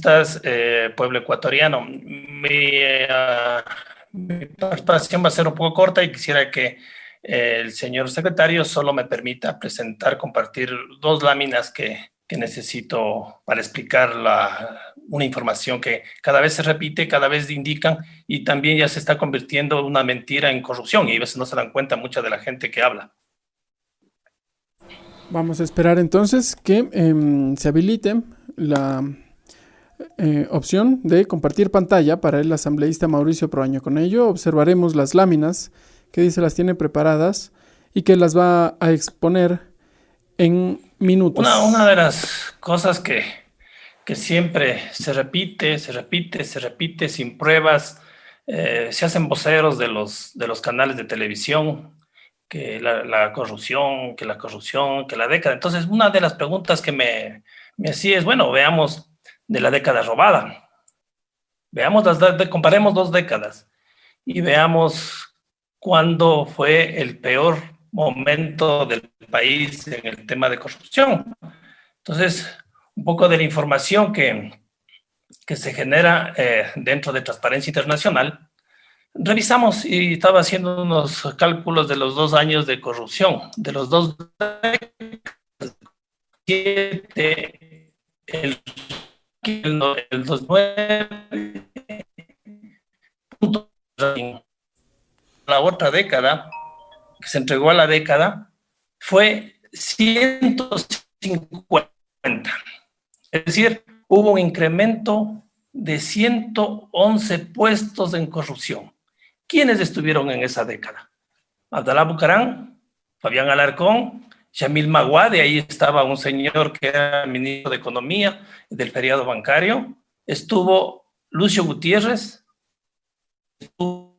estás, pueblo ecuatoriano? Mi participación va a ser un poco corta y quisiera que el señor secretario solo me permita presentar, compartir dos láminas que necesito para explicar una información que cada vez se repite, cada vez indican y también ya se está convirtiendo una mentira en corrupción y a veces no se dan cuenta mucha de la gente que habla. Vamos a esperar entonces que se habilite la opción de compartir pantalla para el asambleísta Mauricio Proaño. Con ello observaremos las láminas que dice las tiene preparadas y que las va a exponer en Una minutos. de las cosas que siempre se repite sin pruebas, se hacen voceros de los canales de televisión, que la corrupción, que la corrupción, que la década. Entonces, una de las preguntas que me hacía es, bueno, veamos de la década robada, veamos comparemos dos décadas y veamos cuándo fue el peor momento del país en el tema de corrupción. Entonces, un poco de la información que se genera dentro de Transparencia Internacional, revisamos y estaba haciendo unos cálculos de los 2 años de corrupción, de los dos, el, el 2009, la otra década, que se entregó a la década, fue 150. Es decir, hubo un incremento de 111 puestos en corrupción. ¿Quiénes estuvieron en esa década? Abdalá Bucarán, Fabián Alarcón, Shamil Maguade, ahí estaba un señor que era ministro de Economía del feriado bancario, estuvo Lucio Gutiérrez, estuvo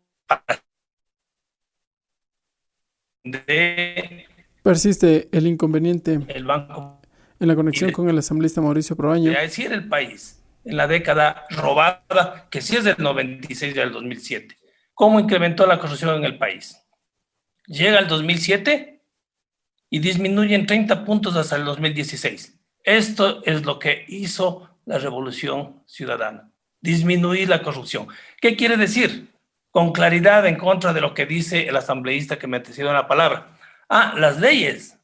de Persiste el inconveniente el Banco en la y conexión de con el asambleísta Mauricio Proaño. decir el país en la década robada, que sí es del 96 y del 2007. ¿Cómo incrementó la corrupción en el país? Llega el 2007 y disminuye en 30 puntos hasta el 2016. Esto es lo que hizo la Revolución Ciudadana, disminuir la corrupción. ¿Qué quiere decir? Con claridad en contra de lo que dice el asambleísta que me antecedió la palabra. Las leyes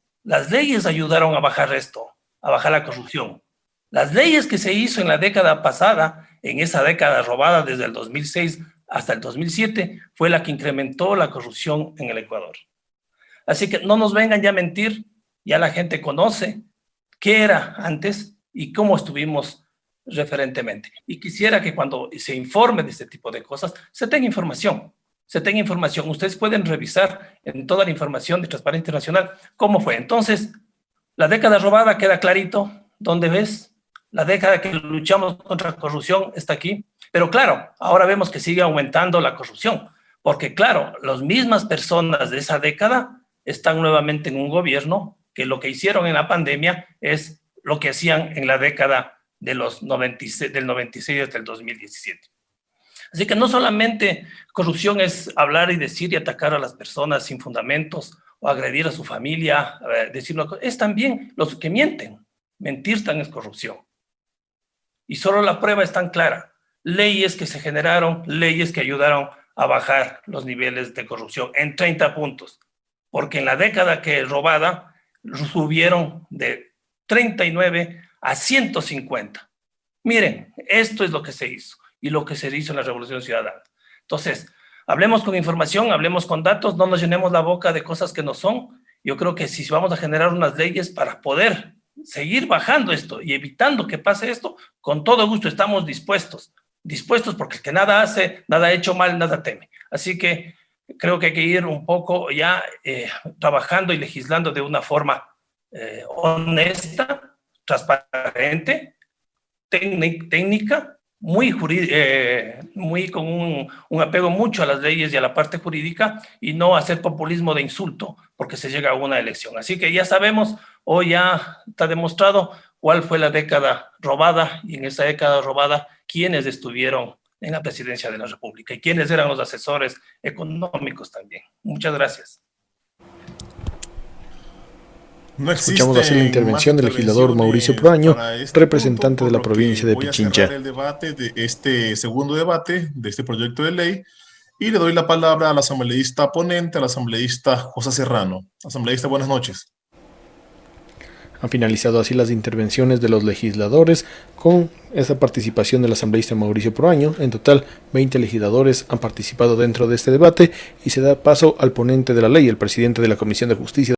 ayudaron a bajar esto, a bajar la corrupción. Las leyes que se hizo en la década pasada, en esa década robada desde el 2006 hasta el 2007, fue la que incrementó la corrupción en el Ecuador. Así que no nos vengan ya a mentir, ya la gente conoce qué era antes y cómo estuvimos referentemente. Y quisiera que cuando se informe de este tipo de cosas, se tenga información. Se tenga información. Ustedes pueden revisar en toda la información de Transparencia Internacional cómo fue. Entonces, la década robada queda clarito. ¿Dónde ves? La década que luchamos contra la corrupción está aquí. Pero claro, ahora vemos que sigue aumentando la corrupción. Porque claro, las mismas personas de esa década están nuevamente en un gobierno que lo que hicieron en la pandemia es lo que hacían en la década de los 96, del 96 hasta el 2017. Así que no solamente corrupción es hablar y decir y atacar a las personas sin fundamentos o agredir a su familia, decirlo, es también los que mienten. Mentir también es corrupción. Y solo la prueba es tan clara. Leyes que se generaron, leyes que ayudaron a bajar los niveles de corrupción en 30 puntos. Porque en la década que robada subieron de 39 a 150. Miren, esto es lo que se hizo y lo que se hizo en la Revolución Ciudadana. Entonces, hablemos con información, hablemos con datos, no nos llenemos la boca de cosas que no son. Yo creo que si vamos a generar unas leyes para poder seguir bajando esto y evitando que pase esto, con todo gusto estamos dispuestos porque el que nada hace, nada ha hecho mal, nada teme. Así que creo que hay que ir un poco ya trabajando y legislando de una forma honesta, transparente, técnica, muy con un apego mucho a las leyes y a la parte jurídica y no hacer populismo de insulto porque se llega a una elección. Así que ya sabemos, hoy ya está demostrado cuál fue la década robada y en esa década robada quiénes estuvieron en la presidencia de la República y quiénes eran los asesores económicos también. Muchas gracias. No Escuchamos así la existen intervención más del legislador Mauricio intervenciones Proaño, para este representante punto, de por la lo provincia que de voy a cerrar Pichincha. el debate de este segundo debate de este proyecto de ley y le doy la palabra al asambleísta ponente, al asambleísta José Serrano. Asambleísta, buenas noches. Han finalizado así las intervenciones de los legisladores con esa participación del asambleísta Mauricio Proaño. En total, 20 legisladores han participado dentro de este debate y se da paso al ponente de la ley, el presidente de la Comisión de Justicia